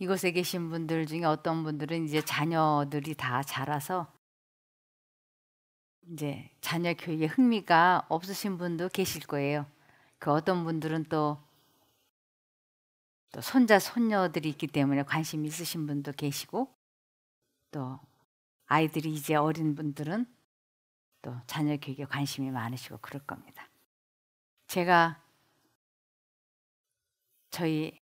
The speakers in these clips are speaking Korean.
이곳에 계신 분들 중에 어떤 분들은 이제 자녀들이 다 자라서 이제 자녀 교육에 흥미가 없으신 분도 계실 거예요. 그 어떤 분들은 또 손자, 손녀들이 있기 때문에 관심 있으신 분도 계시고, 또 아이들이 이제 어린 분들은 또 자녀 교육에 관심이 많으시고 그럴 겁니다. 제가 저희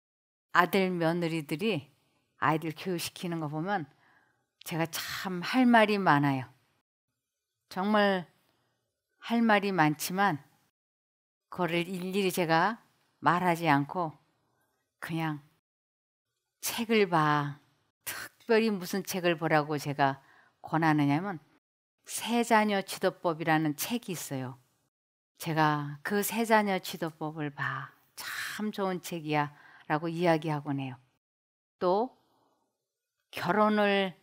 아들 며느리들이 아이들 교육시키는 거 보면 제가 참 할 말이 많아요. 정말 할 말이 많지만 그거를 일일이 제가 말하지 않고 그냥 책을 봐. 특별히 무슨 책을 보라고 제가 권하느냐면 세자녀 지도법이라는 책이 있어요. 제가 그 세자녀 지도법을 봐. 참 좋은 책이야 라고 이야기하곤 해요. 또 결혼을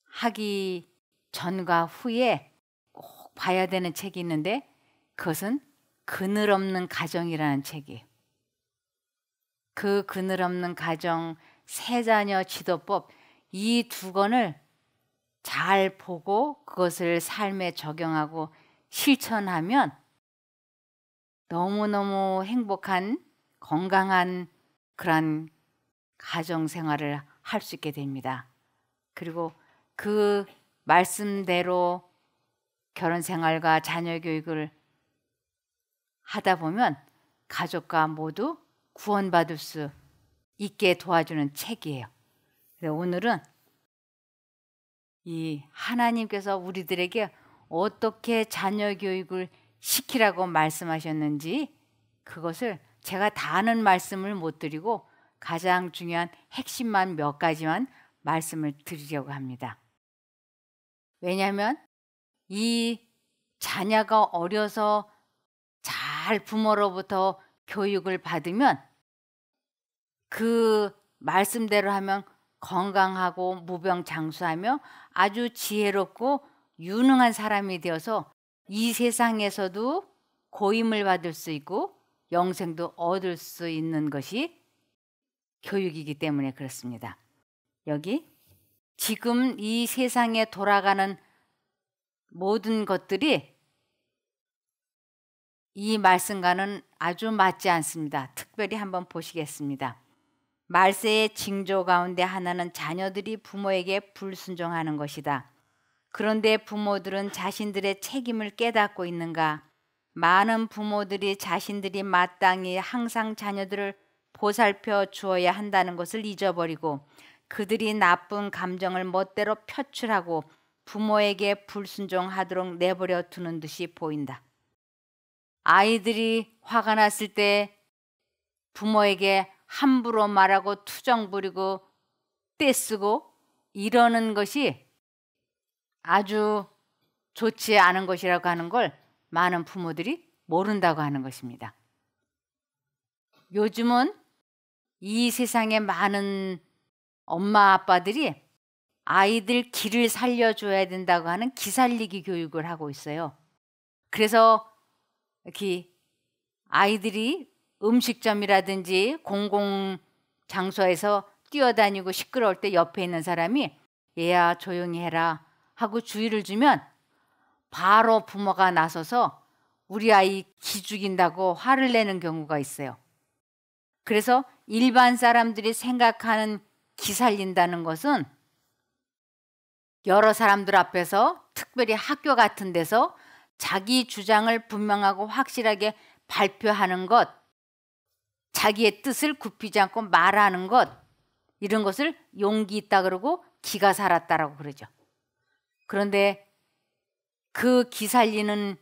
하기 전과 후에 꼭 봐야 되는 책이 있는데 그것은 그늘 없는 가정이라는 책이에요. 그 그늘 없는 가정, 세자녀 지도법, 이 두 권을 잘 보고 그것을 삶에 적용하고 실천하면 너무너무 행복한 건강한 그런 가정 생활을 할 수 있게 됩니다. 그리고 그 말씀대로 결혼 생활과 자녀 교육을 하다 보면 가족과 모두 구원받을 수 있게 도와주는 책이에요. 그래서 오늘은 이 하나님께서 우리들에게 어떻게 자녀 교육을 시키라고 말씀하셨는지 그것을 제가 다 아는 말씀을 못 드리고 가장 중요한 핵심만 몇 가지만 말씀을 드리려고 합니다. 왜냐하면 이 자녀가 어려서 잘 부모로부터 교육을 받으면 그 말씀대로 하면 건강하고 무병장수하며 아주 지혜롭고 유능한 사람이 되어서 이 세상에서도 고임을 받을 수 있고 영생도 얻을 수 있는 것이 교육이기 때문에 그렇습니다. 여기 지금 이 세상에 돌아가는 모든 것들이 이 말씀과는 아주 맞지 않습니다. 특별히 한번 보시겠습니다. 말세의 징조 가운데 하나는 자녀들이 부모에게 불순종하는 것이다. 그런데 부모들은 자신들의 책임을 깨닫고 있는가? 많은 부모들이 자신들이 마땅히 항상 자녀들을 보살펴 주어야 한다는 것을 잊어버리고 그들이 나쁜 감정을 멋대로 표출하고 부모에게 불순종하도록 내버려 두는 듯이 보인다. 아이들이 화가 났을 때 부모에게 함부로 말하고 투정 부리고 떼쓰고 이러는 것이 아주 좋지 않은 것이라고 하는 걸 많은 부모들이 모른다고 하는 것입니다. 요즘은 이 세상에 많은 엄마 아빠들이 아이들 기를 살려줘야 된다고 하는 기살리기 교육을 하고 있어요. 그래서 이렇게 아이들이 음식점이라든지 공공장소에서 뛰어다니고 시끄러울 때 옆에 있는 사람이 얘야 조용히 해라 하고 주의를 주면 바로 부모가 나서서 우리 아이 기죽인다고 화를 내는 경우가 있어요. 그래서 일반 사람들이 생각하는 기살린다는 것은 여러 사람들 앞에서 특별히 학교 같은 데서 자기 주장을 분명하고 확실하게 발표하는 것, 자기의 뜻을 굽히지 않고 말하는 것, 이런 것을 용기 있다 그러고 기가 살았다라고 그러죠. 그런데 그 기살리는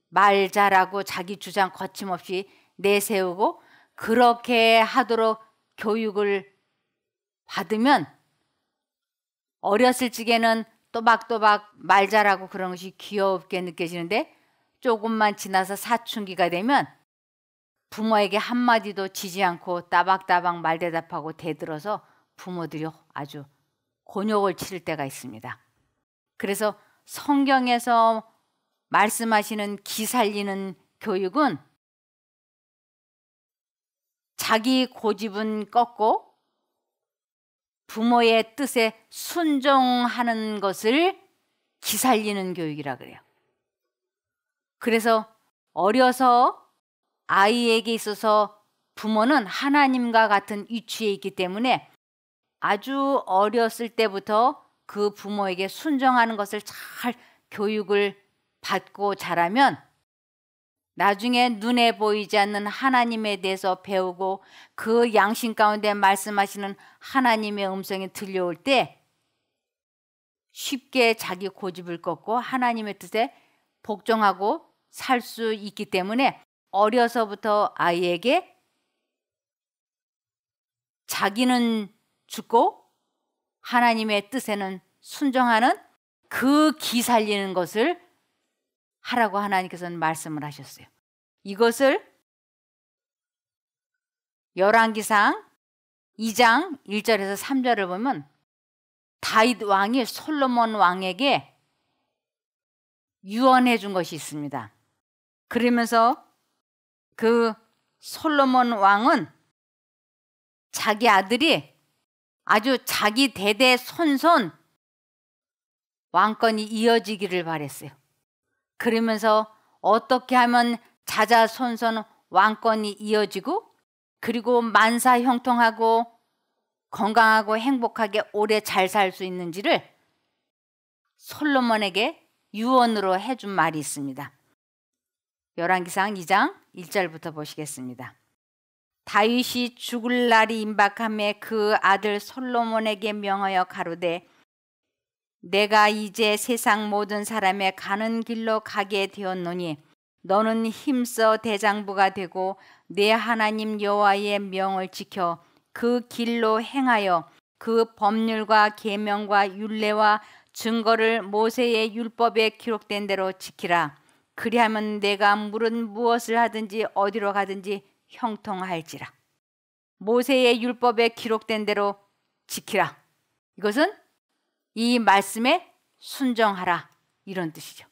말 잘하고 자기 주장 거침없이 내세우고 그렇게 하도록 교육을 받으면 어렸을 적에는 또박또박 말 잘하고 그런 것이 귀엽게 느껴지는데 조금만 지나서 사춘기가 되면 부모에게 한마디도 지지 않고 따박따박 말대답하고 대들어서 부모들이 아주 곤욕을 치를 때가 있습니다. 그래서 성경에서 말씀하시는 기살리는 교육은 자기 고집은 꺾고 부모의 뜻에 순종하는 것을 기살리는 교육이라 그래요. 그래서 어려서 아이에게 있어서 부모는 하나님과 같은 위치에 있기 때문에 아주 어렸을 때부터 그 부모에게 순종하는 것을 잘 교육을 받고 자라면 나중에 눈에 보이지 않는 하나님에 대해서 배우고 그 양심 가운데 말씀하시는 하나님의 음성이 들려올 때 쉽게 자기 고집을 꺾고 하나님의 뜻에 복종하고 살 수 있기 때문에 어려서부터 아이에게 자기는 죽고 하나님의 뜻에는 순종하는 그 기살리는 것을 하라고 하나님께서는 말씀을 하셨어요. 이것을 열왕기상 2장 1절에서 3절을 보면 다윗 왕이 솔로몬 왕에게 유언해 준 것이 있습니다. 그러면서 그 솔로몬 왕은 자기 아들이 아주 자기 대대 손손 왕권이 이어지기를 바랬어요. 그러면서 어떻게 하면 자자손손 왕권이 이어지고 그리고 만사형통하고 건강하고 행복하게 오래 잘 살 수 있는지를 솔로몬에게 유언으로 해준 말이 있습니다. 열왕기상 2장 1절부터 보시겠습니다. 다윗이 죽을 날이 임박함에 그 아들 솔로몬에게 명하여 가로되 내가 이제 세상 모든 사람의 가는 길로 가게 되었노니 너는 힘써 대장부가 되고 내 하나님 여호와의 명을 지켜 그 길로 행하여 그 법률과 계명과 율례와 증거를 모세의 율법에 기록된 대로 지키라. 그리하면 내가 물은 무엇을 하든지 어디로 가든지 형통할지라. 모세의 율법에 기록된 대로 지키라. 이것은 이 말씀에 순종하라 이런 뜻이죠.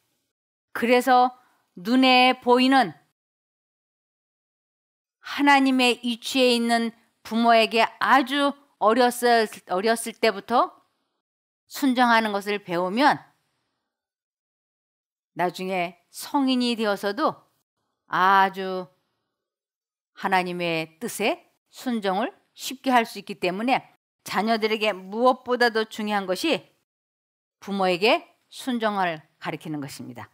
그래서 눈에 보이는 하나님의 위치에 있는 부모에게 아주 어렸을 때부터 순종하는 것을 배우면 나중에 성인이 되어서도 아주 하나님의 뜻에 순종을 쉽게 할 수 있기 때문에 자녀들에게 무엇보다도 중요한 것이 부모에게 순종을 가리키는 것입니다.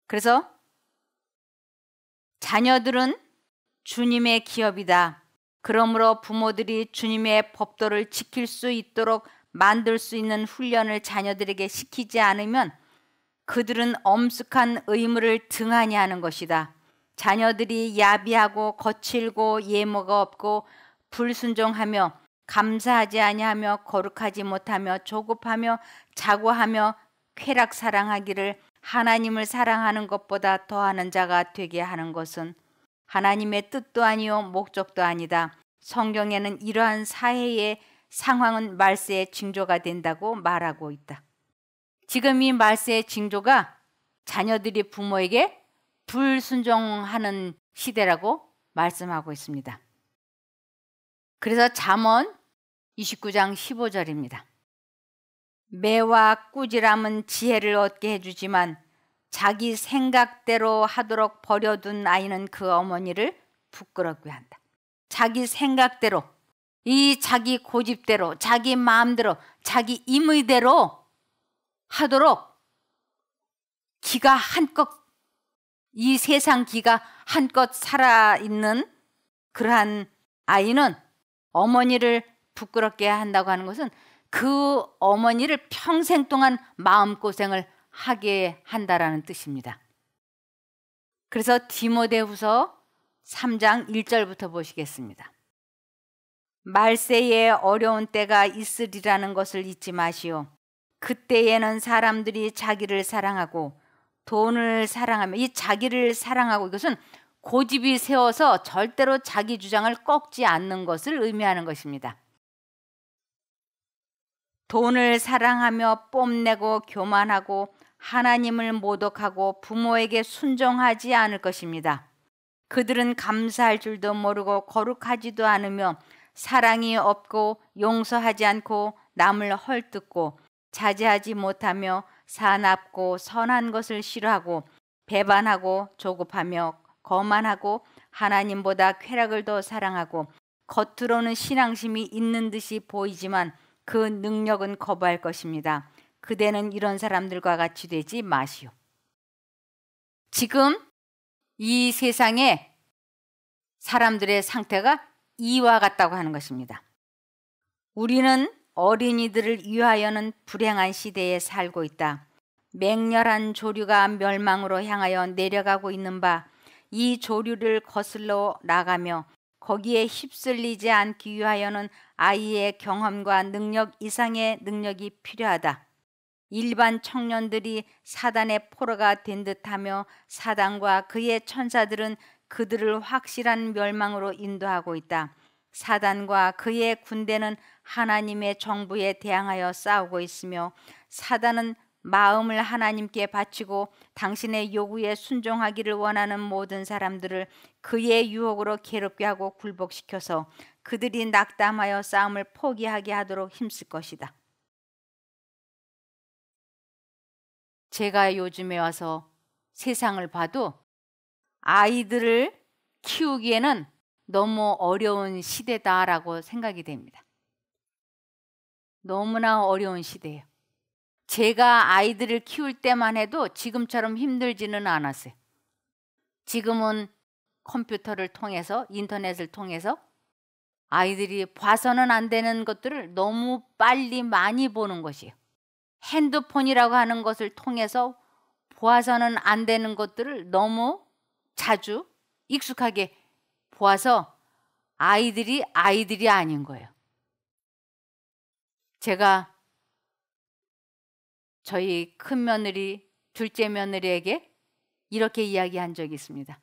그래서 자녀들은 주님의 기업이다. 그러므로 부모들이 주님의 법도를 지킬 수 있도록 만들 수 있는 훈련을 자녀들에게 시키지 않으면 그들은 엄숙한 의무를 등한히 하는 것이다. 자녀들이 야비하고 거칠고 예모가 없고 불순종하며 감사하지 아니하며 거룩하지 못하며 조급하며 자고하며 쾌락 사랑하기를 하나님을 사랑하는 것보다 더하는 자가 되게 하는 것은 하나님의 뜻도 아니요 목적도 아니다. 성경에는 이러한 사회의 상황은 말세의 징조가 된다고 말하고 있다. 지금 이 말세의 징조가 자녀들이 부모에게 불순종하는 시대라고 말씀하고 있습니다. 그래서 잠언 29장 15절입니다. 매와 꾸지람은 지혜를 얻게 해주지만 자기 생각대로 하도록 버려둔 아이는 그 어머니를 부끄럽게 한다. 자기 생각대로, 이 자기 고집대로, 자기 마음대로, 자기 임의대로 하도록 기가 한껏, 이 세상 기가 한껏 살아있는 그러한 아이는 어머니를 부끄럽게 한다고 하는 것은 그 어머니를 평생 동안 마음고생을 하게 한다라는 뜻입니다. 그래서 디모데후서 3장 1절부터 보시겠습니다. 말세에 어려운 때가 있으리라는 것을 잊지 마시오. 그때에는 사람들이 자기를 사랑하고 돈을 사랑하며, 이 자기를 사랑하고 이것은 고집이 세워서 절대로 자기 주장을 꺾지 않는 것을 의미하는 것입니다. 돈을 사랑하며 뽐내고 교만하고 하나님을 모독하고 부모에게 순종하지 않을 것입니다. 그들은 감사할 줄도 모르고 거룩하지도 않으며 사랑이 없고 용서하지 않고 남을 헐뜯고 자제하지 못하며 사납고 선한 것을 싫어하고 배반하고 조급하며 거만하고 하나님보다 쾌락을 더 사랑하고 겉으로는 신앙심이 있는 듯이 보이지만 그 능력은 거부할 것입니다. 그대는 이런 사람들과 같이 되지 마시오. 지금 이 세상에 사람들의 상태가 이와 같다고 하는 것입니다. 우리는 어린이들을 위하여는 불행한 시대에 살고 있다. 맹렬한 조류가 멸망으로 향하여 내려가고 있는 바, 이 조류를 거슬러 나가며 거기에 휩쓸리지 않기 위하여는 아이의 경험과 능력 이상의 능력이 필요하다. 일반 청년들이 사단의 포로가 된 듯하며 사단과 그의 천사들은 그들을 확실한 멸망으로 인도하고 있다. 사단과 그의 군대는 하나님의 정부에 대항하여 싸우고 있으며 사단은 마음을 하나님께 바치고 당신의 요구에 순종하기를 원하는 모든 사람들을 그의 유혹으로 괴롭게 하고 굴복시켜서 그들이 낙담하여 싸움을 포기하게 하도록 힘쓸 것이다. 제가 요즘에 와서 세상을 봐도 아이들을 키우기에는 너무 어려운 시대다라고 생각이 됩니다. 너무나 어려운 시대예요. 제가 아이들을 키울 때만 해도 지금처럼 힘들지는 않았어요. 지금은 컴퓨터를 통해서, 인터넷을 통해서 아이들이 봐서는 안 되는 것들을 너무 빨리 많이 보는 것이에요. 핸드폰이라고 하는 것을 통해서 보아서는 안 되는 것들을 너무 자주 익숙하게 보아서 아이들이 아닌 거예요. 제가 저희 큰 며느리, 둘째 며느리에게 이렇게 이야기한 적이 있습니다.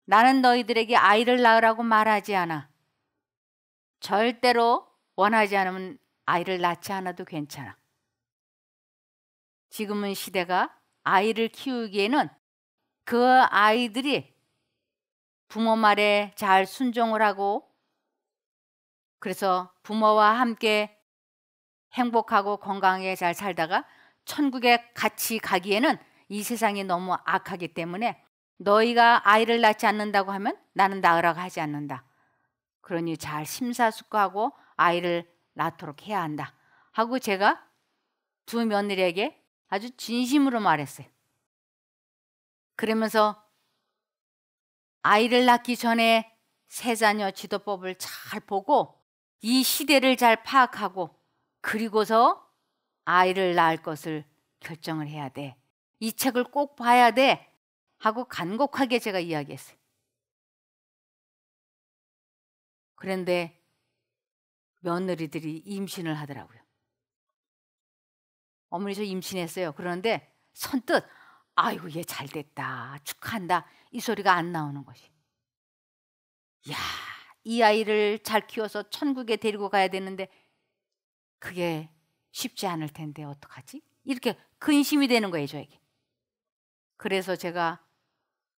나는 너희들에게 아이를 낳으라고 말하지 않아. 절대로 원하지 않으면 아이를 낳지 않아도 괜찮아. 지금은 시대가 아이를 키우기에는 그 아이들이 부모 말에 잘 순종을 하고 그래서 부모와 함께 행복하고 건강하게 잘 살다가 천국에 같이 가기에는 이 세상이 너무 악하기 때문에 너희가 아이를 낳지 않는다고 하면 나는 낳으라고 하지 않는다. 그러니 잘 심사숙고하고 아이를 낳도록 해야 한다 하고 제가 두 며느리에게 아주 진심으로 말했어요. 그러면서 아이를 낳기 전에 세 자녀 지도법을 잘 보고 이 시대를 잘 파악하고 그리고서 아이를 낳을 것을 결정을 해야 돼. 이 책을 꼭 봐야 돼 하고 간곡하게 제가 이야기했어요. 그런데 며느리들이 임신을 하더라고요. 어머니 저 임신했어요. 그런데 선뜻 아이고 얘 잘됐다 축하한다 이 소리가 안 나오는 것이. 야, 이 아이를 잘 키워서 천국에 데리고 가야 되는데 그게 쉽지 않을 텐데 어떡하지? 이렇게 근심이 되는 거예요 저에게. 그래서 제가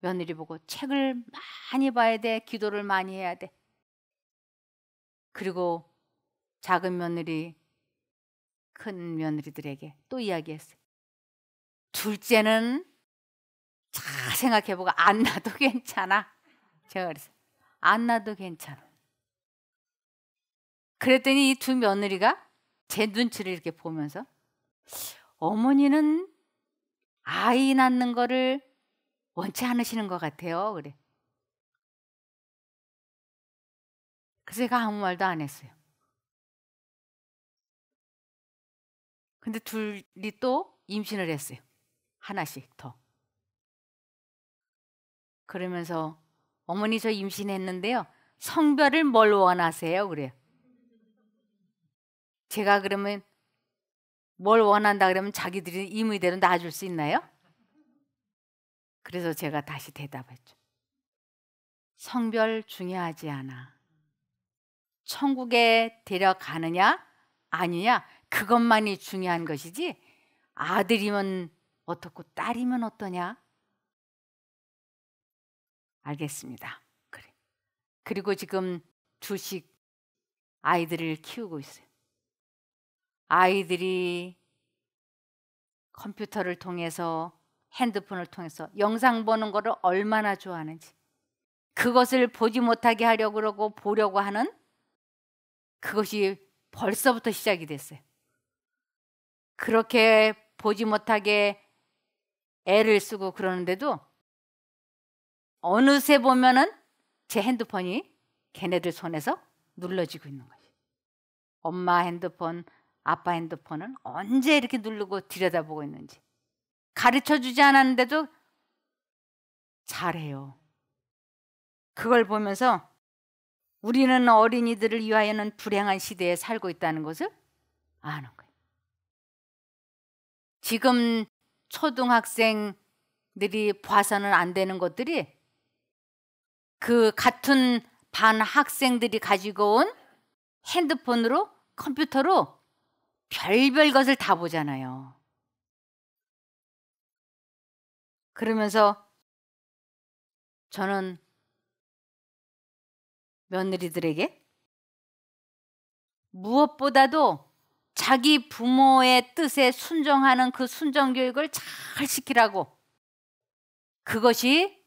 며느리 보고 책을 많이 봐야 돼. 기도를 많이 해야 돼. 그리고 작은 며느리 큰 며느리들에게 또 이야기했어요. 둘째는 잘 생각해보고 안 낳아도 괜찮아. 제가 그랬어요. 안 낳아도 괜찮아. 그랬더니 이 두 며느리가 제 눈치를 이렇게 보면서 어머니는 아이 낳는 거를 원치 않으시는 것 같아요. 그래. 그래서 제가 아무 말도 안 했어요. 근데 둘이 또 임신을 했어요. 하나씩 더. 그러면서 어머니 저 임신했는데요. 성별을 뭘 원하세요? 그래요. 제가 그러면 뭘 원한다 그러면 자기들이 임의대로 낳아줄 수 있나요? 그래서 제가 다시 대답했죠. 성별 중요하지 않아. 천국에 데려가느냐 아니냐 그것만이 중요한 것이지 아들이면 어떻고 딸이면 어떠냐? 알겠습니다. 그래. 그리고 지금 두식 아이들을 키우고 있어요. 아이들이 컴퓨터를 통해서, 핸드폰을 통해서 영상 보는 거를 얼마나 좋아하는지, 그것을 보지 못하게 하려고 그러고 보려고 하는 그것이 벌써부터 시작이 됐어요. 그렇게 보지 못하게 애를 쓰고 그러는데도 어느새 보면은 제 핸드폰이 걔네들 손에서 눌러지고 있는 거예요. 엄마 핸드폰, 아빠 핸드폰은 언제 이렇게 누르고 들여다보고 있는지 가르쳐주지 않았는데도 잘해요. 그걸 보면서 우리는 어린이들을 위하여는 불행한 시대에 살고 있다는 것을 아는 거예요. 지금 초등학생들이 봐서는 안 되는 것들이 그 같은 반 학생들이 가지고 온 핸드폰으로, 컴퓨터로 별별 것을 다 보잖아요. 그러면서 저는 며느리들에게 무엇보다도 자기 부모의 뜻에 순종하는 그 순종 교육을 잘 시키라고, 그것이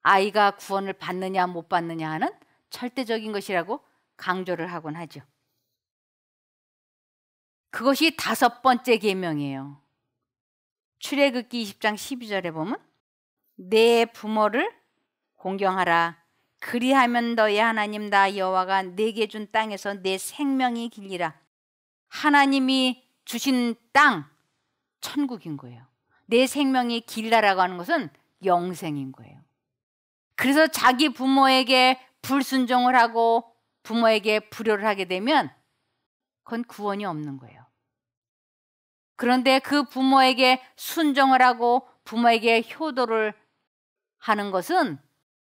아이가 구원을 받느냐 못 받느냐 하는 절대적인 것이라고 강조를 하곤 하죠. 그것이 5번째 계명이에요. 출애굽기 20장 12절에 보면 내 부모를 공경하라. 그리하면 너의 하나님 나 여호와가 내게 준 땅에서 내 생명이 길리라. 하나님이 주신 땅, 천국인 거예요. 내 생명이 길다라고 하는 것은 영생인 거예요. 그래서 자기 부모에게 불순종을 하고 부모에게 불효를 하게 되면 그건 구원이 없는 거예요. 그런데 그 부모에게 순종을 하고 부모에게 효도를 하는 것은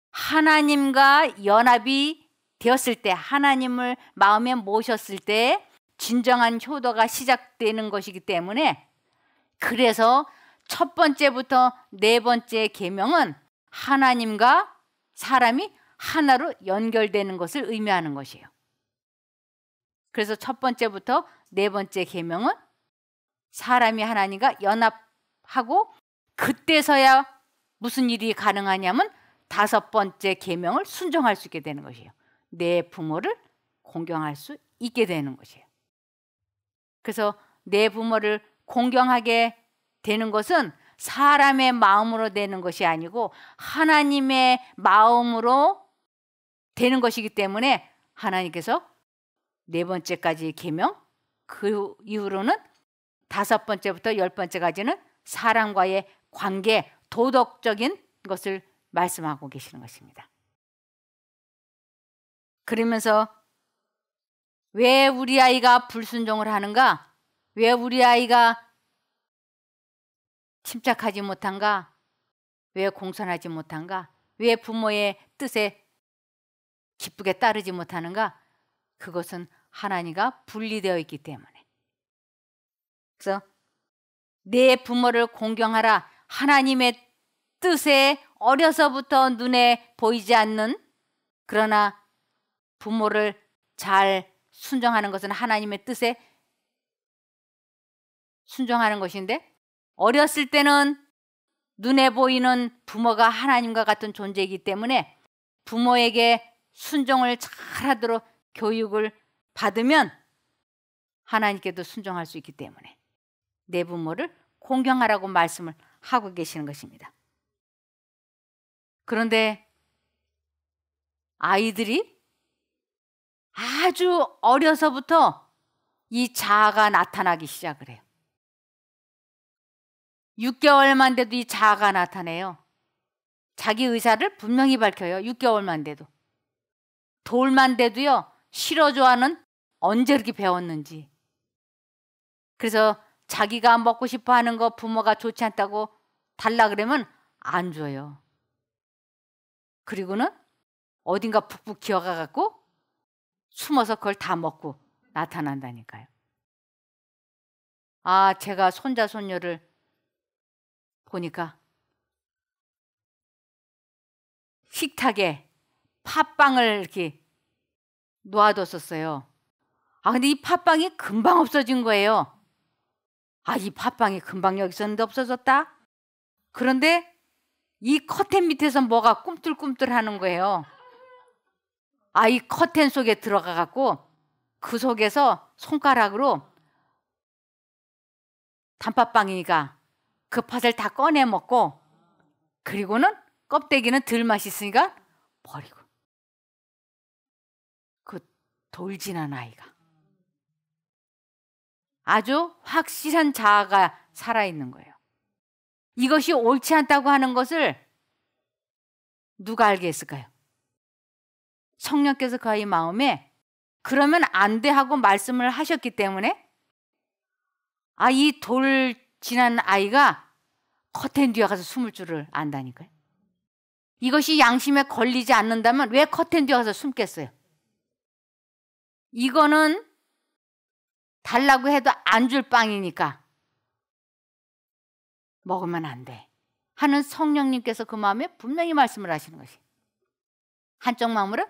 하나님과 연합이 되었을 때, 하나님을 마음에 모셨을 때 진정한 효도가 시작되는 것이기 때문에, 그래서 첫 번째부터 네 번째 계명은 하나님과 사람이 하나로 연결되는 것을 의미하는 것이에요. 그래서 첫 번째부터 네 번째 계명은 사람이 하나님과 연합하고, 그때서야 무슨 일이 가능하냐면 5번째 계명을 순종할 수 있게 되는 것이에요. 내 부모를 공경할 수 있게 되는 것이에요. 그래서 내 부모를 공경하게 되는 것은 사람의 마음으로 되는 것이 아니고 하나님의 마음으로 되는 것이기 때문에 하나님께서 4번째까지 계명, 그 이후로는 5번째부터 10번째까지는 사람과의 관계, 도덕적인 것을 말씀하고 계시는 것입니다. 그러면서 왜 우리 아이가 불순종을 하는가? 왜 우리 아이가 침착하지 못한가? 왜 공손하지 못한가? 왜 부모의 뜻에 기쁘게 따르지 못하는가? 그것은 하나님과 분리되어 있기 때문에. 그래서 내 부모를 공경하라. 하나님의 뜻에 어려서부터 눈에 보이지 않는, 그러나 부모를 잘 순종하는 것은 하나님의 뜻에 순종하는 것인데, 어렸을 때는 눈에 보이는 부모가 하나님과 같은 존재이기 때문에 부모에게 순종을 잘하도록 교육을 받으면 하나님께도 순종할 수 있기 때문에 내 부모를 공경하라고 말씀을 하고 계시는 것입니다. 그런데 아이들이 아주 어려서부터 이 자아가 나타나기 시작을 해요. 6개월만 돼도 이 자아가 나타내요. 자기 의사를 분명히 밝혀요. 6개월만 돼도. 돌만 돼도요, 싫어 좋아하는 언제 그렇게 배웠는지. 그래서 자기가 먹고 싶어 하는 거 부모가 좋지 않다고 달라 그러면 안 줘요. 그리고는 어딘가 푹푹 기어가 갖고 숨어서 그걸 다 먹고 나타난다니까요. 아, 제가 손자 손녀를 보니까 식탁에 팥빵을 이렇게 놓아뒀었어요. 근데 이 팥빵이 금방 없어진 거예요. 이 팥빵이 금방 여기 있었는데 없어졌다? 그런데 이 커튼 밑에서 뭐가 꿈틀꿈틀 하는 거예요. 이 커튼 속에 들어가 갖고 그 속에서 손가락으로 단팥빵이니까 그 팥을 다 꺼내 먹고, 그리고는 껍데기는 덜 맛있으니까 버리고. 그 돌진한 아이가 아주 확실한 자아가 살아있는 거예요. 이것이 옳지 않다고 하는 것을 누가 알게 했을까요? 성령께서 그 아이 마음에 그러면 안 돼 하고 말씀을 하셨기 때문에 이 돌진한 아이가 커튼 뒤에 가서 숨을 줄을 안다니까요. 이것이 양심에 걸리지 않는다면 왜 커튼 뒤에 가서 숨겠어요? 이거는 달라고 해도 안 줄 빵이니까 먹으면 안 돼 하는 성령님께서 그 마음에 분명히 말씀을 하시는 것이, 한쪽 마음으로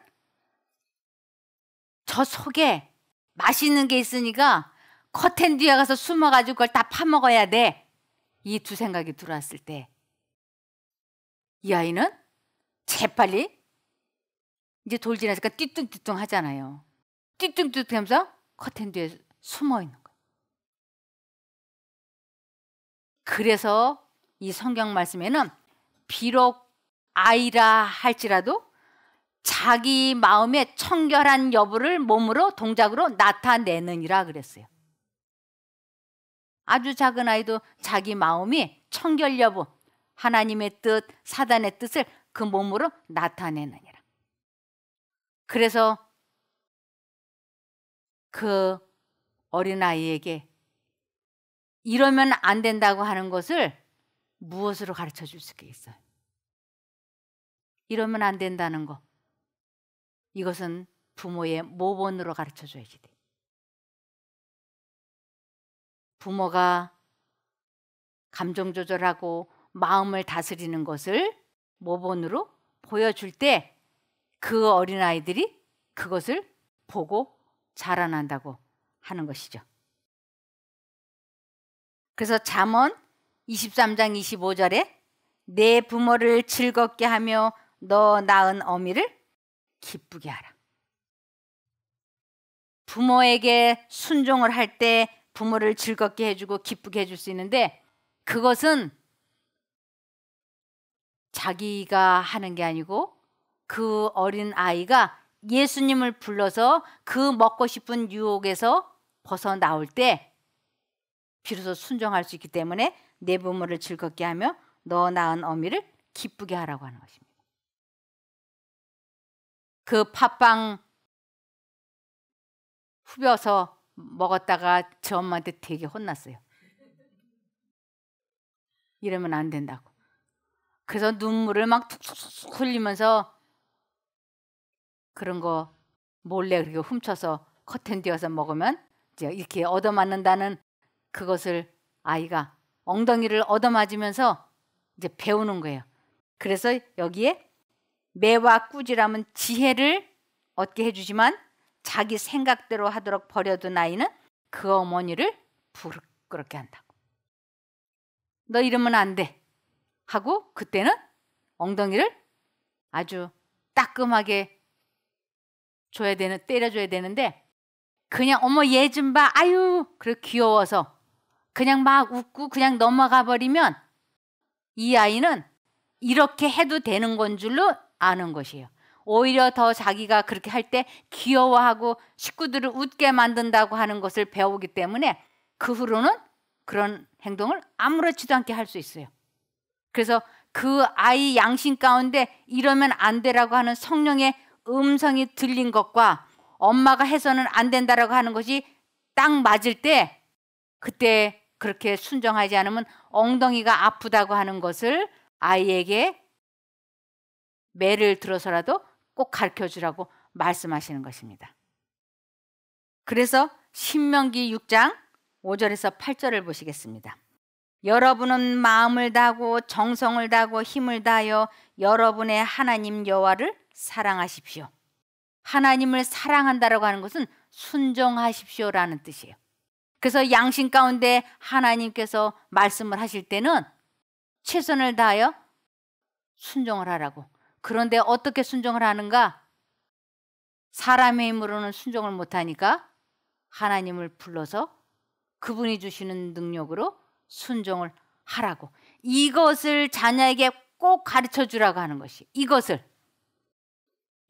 저 속에 맛있는 게 있으니까 커튼 뒤에 가서 숨어가지고 그걸 다 파먹어야 돼, 이 두 생각이 들어왔을 때 이 아이는 재빨리 이제 돌진해서 띠뚱띠뚱 하잖아요. 띠뚱띠뚱 하면서 커튼 뒤에 숨어 있는 거예요. 그래서 이 성경 말씀에는 비록 아이라 할지라도 자기 마음의 청결한 여부를 몸으로 동작으로 나타내느니라 그랬어요. 아주 작은 아이도 자기 마음이 청결 여부, 하나님의 뜻, 사단의 뜻을 그 몸으로 나타내느니라. 그래서 그 어린아이에게 이러면 안 된다고 하는 것을 무엇으로 가르쳐 줄 수 있어요? 이러면 안 된다는 거, 이것은 부모의 모본으로 가르쳐 줘야지 돼. 부모가 감정 조절하고 마음을 다스리는 것을 모본으로 보여줄 때 그 어린아이들이 그것을 보고 자라난다고 하는 것이죠. 그래서 잠언 23장 25절에 내 부모를 즐겁게 하며 너 낳은 어미를 기쁘게 하라. 부모에게 순종을 할 때 부모를 즐겁게 해주고 기쁘게 해줄 수 있는데, 그것은 자기가 하는 게 아니고 그 어린 아이가 예수님을 불러서 그 먹고 싶은 유혹에서 벗어나올 때 비로소 순종할 수 있기 때문에 내 부모를 즐겁게 하며 너 낳은 어미를 기쁘게 하라고 하는 것입니다. 그 팥빵 후벼서 먹었다가 저 엄마한테 되게 혼났어요. 이러면 안 된다고. 그래서 눈물을 막 툭툭툭 흘리면서 그런 거 몰래 그렇게 훔쳐서 커튼 뒤에서 먹으면 이제 이렇게 얻어맞는다는 그것을 아이가 엉덩이를 얻어맞으면서 이제 배우는 거예요. 그래서 여기에 매와 꾸지람은 지혜를 얻게 해주지만 자기 생각대로 하도록 버려둔 아이는 그 어머니를 부끄럽게 한다고. 너 이러면 안 돼 하고 그때는 엉덩이를 아주 따끔하게 때려줘야 되는데, 그냥 어머 얘 좀 봐, 아유 그래 귀여워서 그냥 막 웃고 그냥 넘어가 버리면 이 아이는 이렇게 해도 되는 건 줄로 아는 것이에요. 오히려 더 자기가 그렇게 할 때 귀여워하고 식구들을 웃게 만든다고 하는 것을 배우기 때문에 그 후로는 그런 행동을 아무렇지도 않게 할 수 있어요. 그래서 그 아이 양심 가운데 이러면 안 되라고 하는 성령의 음성이 들린 것과 엄마가 해서는 안 된다라고 하는 것이 딱 맞을 때, 그때 그렇게 순종하지 않으면 엉덩이가 아프다고 하는 것을 아이에게 매를 들어서라도 꼭 가르쳐주라고 말씀하시는 것입니다. 그래서 신명기 6장 5절에서 8절을 보시겠습니다. 여러분은 마음을 다하고 정성을 다하고 힘을 다하여 여러분의 하나님 여호와를 사랑하십시오. 하나님을 사랑한다라고 하는 것은 순종하십시오라는 뜻이에요. 그래서 양심 가운데 하나님께서 말씀을 하실 때는 최선을 다하여 순종을 하라고. 그런데 어떻게 순종을 하는가? 사람의 힘으로는 순종을 못하니까 하나님을 불러서 그분이 주시는 능력으로 순종을 하라고. 이것을 자녀에게 꼭 가르쳐 주라고 하는 것이, 이것을.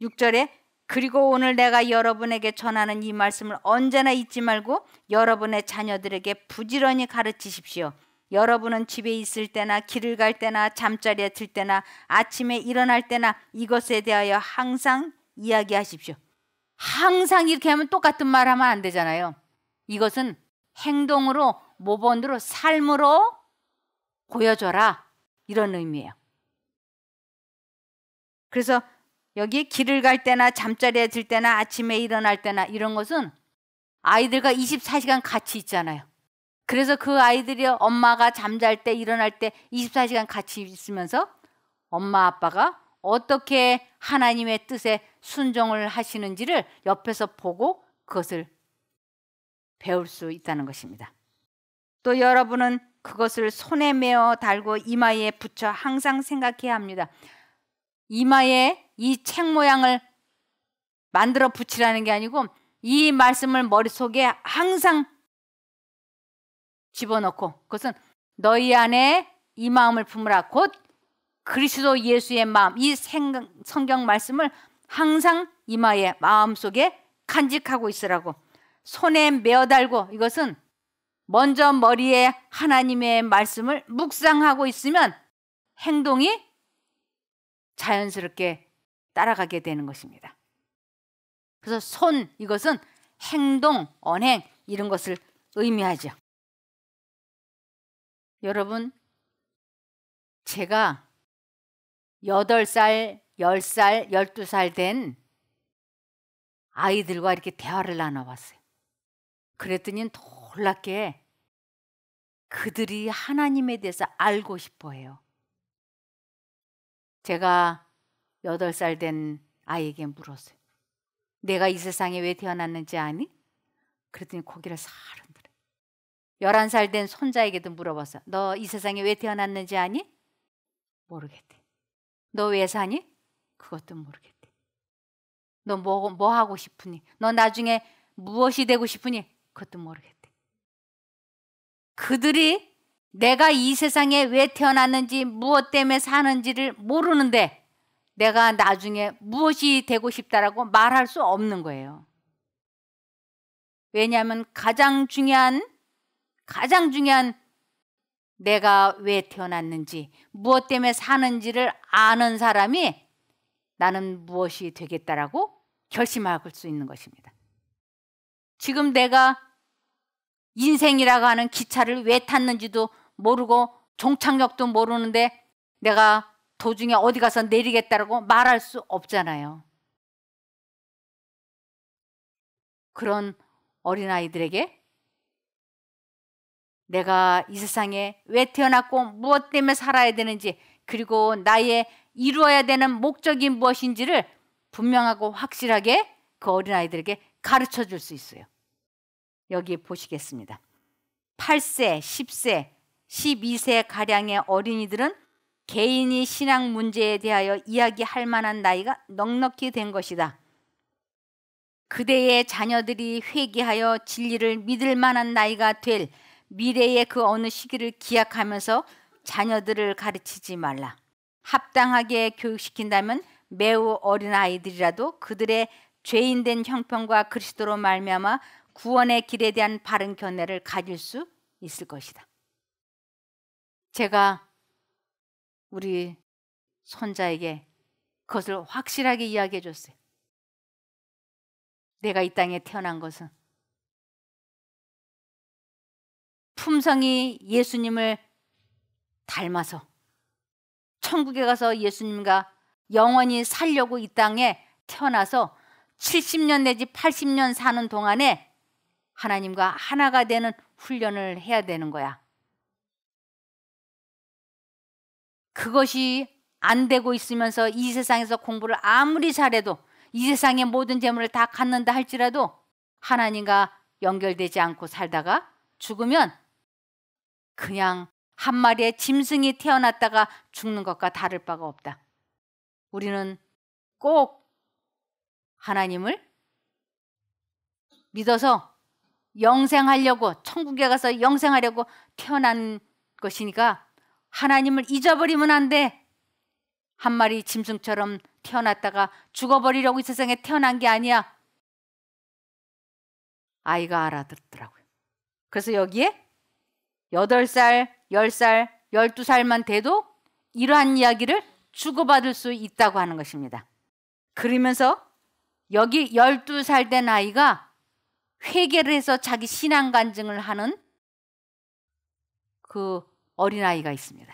6절에 그리고 오늘 내가 여러분에게 전하는 이 말씀을 언제나 잊지 말고 여러분의 자녀들에게 부지런히 가르치십시오. 여러분은 집에 있을 때나 길을 갈 때나 잠자리에 들 때나 아침에 일어날 때나 이것에 대하여 항상 이야기하십시오. 항상 이렇게 하면 똑같은 말 하면 안 되잖아요. 이것은 행동으로, 모범으로, 삶으로 보여줘라, 이런 의미예요. 그래서 여기 길을 갈 때나 잠자리에 들 때나 아침에 일어날 때나 이런 것은 아이들과 24시간 같이 있잖아요. 그래서 그 아이들이 엄마가 잠잘 때 일어날 때 24시간 같이 있으면서 엄마 아빠가 어떻게 하나님의 뜻에 순종을 하시는지를 옆에서 보고 그것을 배울 수 있다는 것입니다. 또 여러분은 그것을 손에 메어 달고 이마에 붙여 항상 생각해야 합니다. 이마에 이 책 모양을 만들어 붙이라는 게 아니고 이 말씀을 머릿속에 항상 집어넣고, 그것은 너희 안에 이 마음을 품으라, 곧 그리스도 예수의 마음, 이 성경 말씀을 항상 이마에 마음속에 간직하고 있으라고. 손에 메어달고, 이것은 먼저 머리에 하나님의 말씀을 묵상하고 있으면 행동이 자연스럽게 따라가게 되는 것입니다. 그래서 손, 이것은 행동, 언행 이런 것을 의미하죠. 여러분, 제가 8살, 10살, 12살 된 아이들과 이렇게 대화를 나눠봤어요. 그랬더니 놀랍게 그들이 하나님에 대해서 알고 싶어 해요. 제가 8살 된 아이에게 물었어요. 내가 이 세상에 왜 태어났는지 아니? 그랬더니 고개를 사르르 흔들어요. 11살 된 손자에게도 물어봤어요. 너 이 세상에 왜 태어났는지 아니? 모르겠대. 너 왜 사니? 그것도 모르겠대. 너 뭐 하고 싶으니? 너 나중에 무엇이 되고 싶으니? 그것도 모르겠대. 그들이 내가 이 세상에 왜 태어났는지 무엇 때문에 사는지를 모르는데 내가 나중에 무엇이 되고 싶다라고 말할 수 없는 거예요. 왜냐하면 가장 중요한 내가 왜 태어났는지, 무엇 때문에 사는지를 아는 사람이 나는 무엇이 되겠다라고 결심할 수 있는 것입니다. 지금 내가 인생이라고 하는 기차를 왜 탔는지도 모르고 종착역도 모르는데 내가 도중에 어디 가서 내리겠다라고 말할 수 없잖아요. 그런 어린아이들에게 내가 이 세상에 왜 태어났고 무엇 때문에 살아야 되는지, 그리고 나의 이루어야 되는 목적이 무엇인지를 분명하고 확실하게 그 어린아이들에게 가르쳐 줄 수 있어요. 여기 보시겠습니다. 8세, 10세, 12세 가량의 어린이들은 개인이 신앙 문제에 대하여 이야기할 만한 나이가 넉넉히 된 것이다. 그대의 자녀들이 회개하여 진리를 믿을 만한 나이가 될 미래의 그 어느 시기를 기약하면서 자녀들을 가르치지 말라. 합당하게 교육시킨다면 매우 어린 아이들이라도 그들의 죄인된 형편과 그리스도로 말미암아 구원의 길에 대한 바른 견해를 가질 수 있을 것이다. 제가 우리 손자에게 그것을 확실하게 이야기해 줬어요. 내가 이 땅에 태어난 것은 품성이 예수님을 닮아서 천국에 가서 예수님과 영원히 살려고 이 땅에 태어나서 70년 내지 80년 사는 동안에 하나님과 하나가 되는 훈련을 해야 되는 거야. 그것이 안 되고 있으면서 이 세상에서 공부를 아무리 잘해도 이 세상의 모든 재물을 다 갖는다 할지라도 하나님과 연결되지 않고 살다가 죽으면 그냥 한 마리의 짐승이 태어났다가 죽는 것과 다를 바가 없다. 우리는 꼭 하나님을 믿어서 영생하려고, 천국에 가서 영생하려고 태어난 것이니까 하나님을 잊어버리면 안 돼. 한 마리 짐승처럼 태어났다가 죽어버리려고 이 세상에 태어난 게 아니야. 아이가 알아듣더라고요. 그래서 여기에 8살, 10살, 12살만 돼도 이러한 이야기를 주고받을 수 있다고 하는 것입니다. 그러면서 여기 12살 된 아이가 회개를 해서 자기 신앙 간증을 하는 그 어린아이가 있습니다.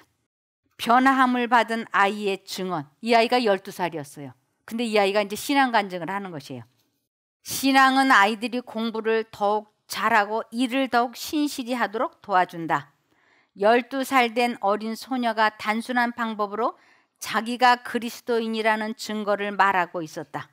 변화함을 받은 아이의 증언. 이 아이가 12살이었어요. 근데 이 아이가 이제 신앙 간증을 하는 것이에요. 신앙은 아이들이 공부를 더욱 잘하고 일을 더욱 신실히 하도록 도와준다. 12살 된 어린 소녀가 단순한 방법으로 자기가 그리스도인이라는 증거를 말하고 있었다.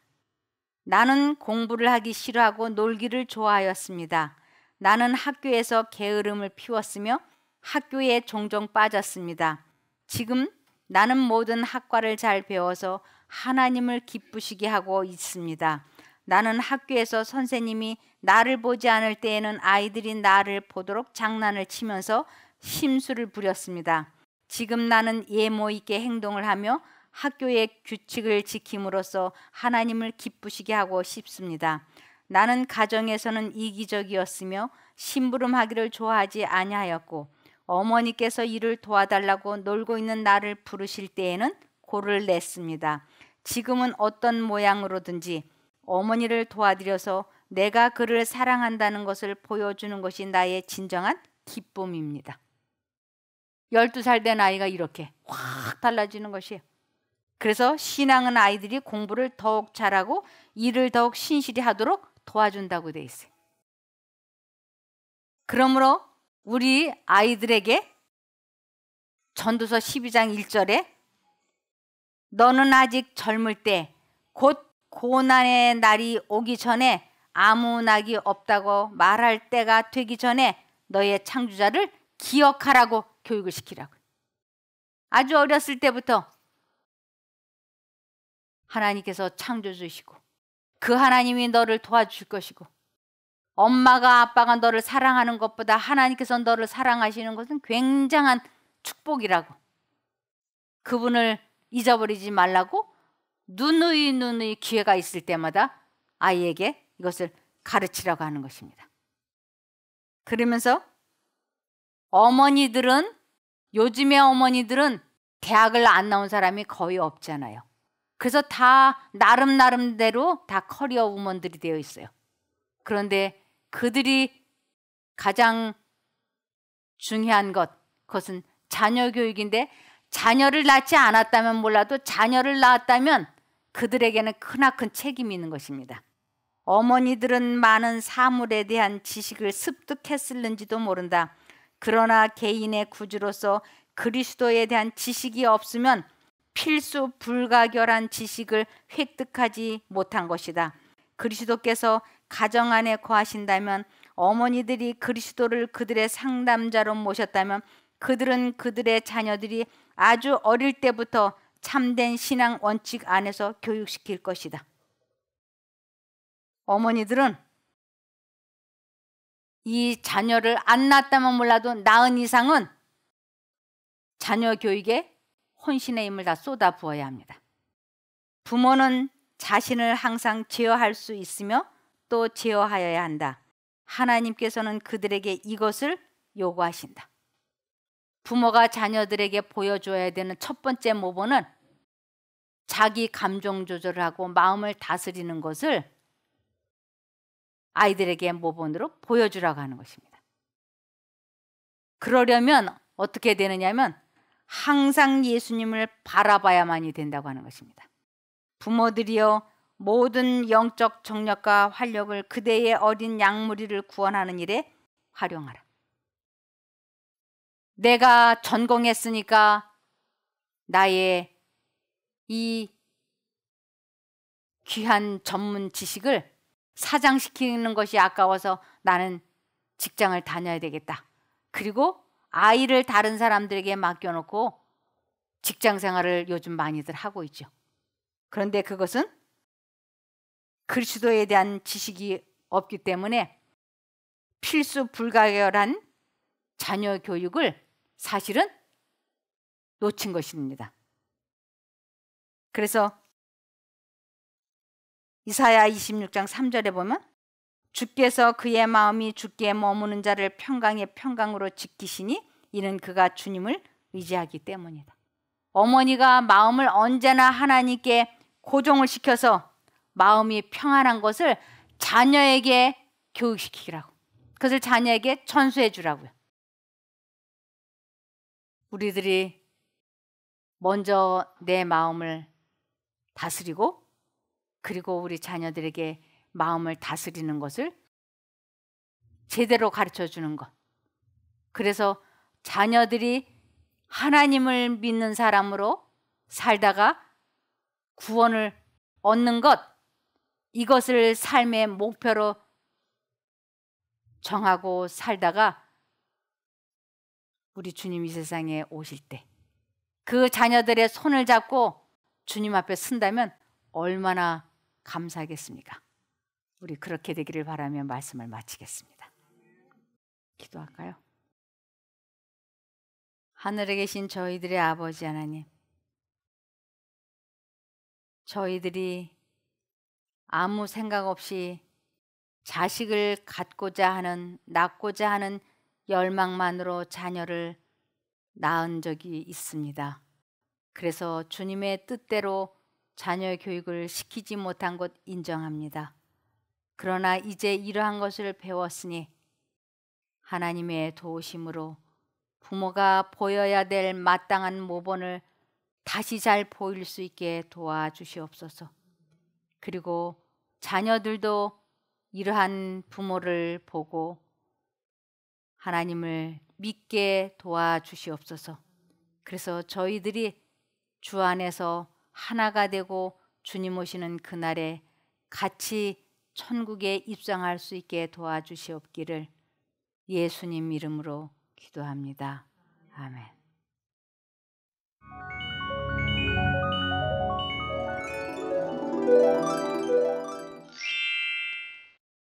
나는 공부를 하기 싫어하고 놀기를 좋아하였습니다. 나는 학교에서 게으름을 피웠으며 학교에 종종 빠졌습니다. 지금 나는 모든 학과를 잘 배워서 하나님을 기쁘시게 하고 있습니다. 나는 학교에서 선생님이 나를 보지 않을 때에는 아이들이 나를 보도록 장난을 치면서 심술을 부렸습니다. 지금 나는 예모 있게 행동을 하며 학교의 규칙을 지킴으로써 하나님을 기쁘시게 하고 싶습니다. 나는 가정에서는 이기적이었으며 심부름하기를 좋아하지 아니하였고 어머니께서 일을 도와달라고 놀고 있는 나를 부르실 때에는 고를 냈습니다. 지금은 어떤 모양으로든지 어머니를 도와드려서 내가 그를 사랑한다는 것을 보여주는 것이 나의 진정한 기쁨입니다. 12살 된 아이가 이렇게 확 달라지는 것이에요. 그래서 신앙은 아이들이 공부를 더욱 잘하고 일을 더욱 신실히 하도록 도와준다고 돼 있어요. 그러므로 우리 아이들에게 전도서 12장 1절에 너는 아직 젊을 때 곧 고난의 날이 오기 전에 아무 낙이 없다고 말할 때가 되기 전에 너의 창조자를 기억하라고 교육을 시키라고. 아주 어렸을 때부터 하나님께서 창조주시고 그 하나님이 너를 도와줄 것이고 엄마가 아빠가 너를 사랑하는 것보다 하나님께서 너를 사랑하시는 것은 굉장한 축복이라고. 그분을 잊어버리지 말라고 누누이 기회가 있을 때마다 아이에게 이것을 가르치라고 하는 것입니다. 그러면서 어머니들은, 요즘의 어머니들은 대학을 안 나온 사람이 거의 없잖아요. 그래서 다 나름대로 다 커리어 우먼들이 되어 있어요. 그런데 그들이 가장 중요한 그것은 자녀 교육인데, 자녀를 낳지 않았다면 몰라도 자녀를 낳았다면 그들에게는 크나큰 책임이 있는 것입니다. 어머니들은 많은 사물에 대한 지식을 습득했을는지도 모른다. 그러나 개인의 구주로서 그리스도에 대한 지식이 없으면 필수 불가결한 지식을 획득하지 못한 것이다. 그리스도께서 가정 안에 거하신다면, 어머니들이 그리스도를 그들의 상담자로 모셨다면 그들은 그들의 자녀들이 아주 어릴 때부터 참된 신앙 원칙 안에서 교육시킬 것이다. 어머니들은 이 자녀를 안 낳았다면 몰라도 낳은 이상은 자녀 교육에 혼신의 힘을 다 쏟아 부어야 합니다. 부모는 자신을 항상 제어할 수 있으며 또 제어하여야 한다. 하나님께서는 그들에게 이것을 요구하신다. 부모가 자녀들에게 보여줘야 되는 첫 번째 모범은 자기 감정 조절을 하고 마음을 다스리는 것을 아이들에게 모범으로 보여주라고 하는 것입니다. 그러려면 어떻게 되느냐면 항상 예수님을 바라봐야만이 된다고 하는 것입니다. 부모들이여, 모든 영적 정력과 활력을 그대의 어린 양무리를 구원하는 일에 활용하라. 내가 전공했으니까 나의 이 귀한 전문 지식을 사장시키는 것이 아까워서 나는 직장을 다녀야 되겠다. 그리고 아이를 다른 사람들에게 맡겨놓고 직장 생활을 요즘 많이들 하고 있죠. 그런데 그것은 그리스도에 대한 지식이 없기 때문에 필수 불가결한 자녀 교육을 사실은 놓친 것입니다. 그래서 이사야 26장 3절에 보면 주께서 그의 마음이 주께 머무는 자를 평강의 평강으로 지키시니 이는 그가 주님을 의지하기 때문이다. 어머니가 마음을 언제나 하나님께 고정을 시켜서 마음이 평안한 것을 자녀에게 교육시키라고, 그것을 자녀에게 전수해 주라고요. 우리들이 먼저 내 마음을 다스리고 그리고 우리 자녀들에게 마음을 다스리는 것을 제대로 가르쳐 주는 것. 그래서 자녀들이 하나님을 믿는 사람으로 살다가 구원을 얻는 것, 이것을 삶의 목표로 정하고 살다가 우리 주님 이 세상에 오실 때 그 자녀들의 손을 잡고 주님 앞에 쓴다면 얼마나 감사하겠습니까? 우리 그렇게 되기를 바라며 말씀을 마치겠습니다. 기도할까요? 하늘에 계신 저희들의 아버지 하나님, 저희들이 아무 생각 없이 자식을 갖고자 하는, 낳고자 하는 열망만으로 자녀를 낳은 적이 있습니다. 그래서 주님의 뜻대로 자녀 교육을 시키지 못한 것 인정합니다. 그러나 이제 이러한 것을 배웠으니 하나님의 도우심으로 부모가 보여야 될 마땅한 모본을 다시 잘 보일 수 있게 도와주시옵소서. 그리고 자녀들도 이러한 부모를 보고 하나님을 믿게 도와주시옵소서. 그래서 저희들이 주 안에서 하나가 되고 주님 오시는 그날에 같이 천국에 입성할 수 있게 도와주시옵기를 예수님 이름으로 기도합니다. 아멘.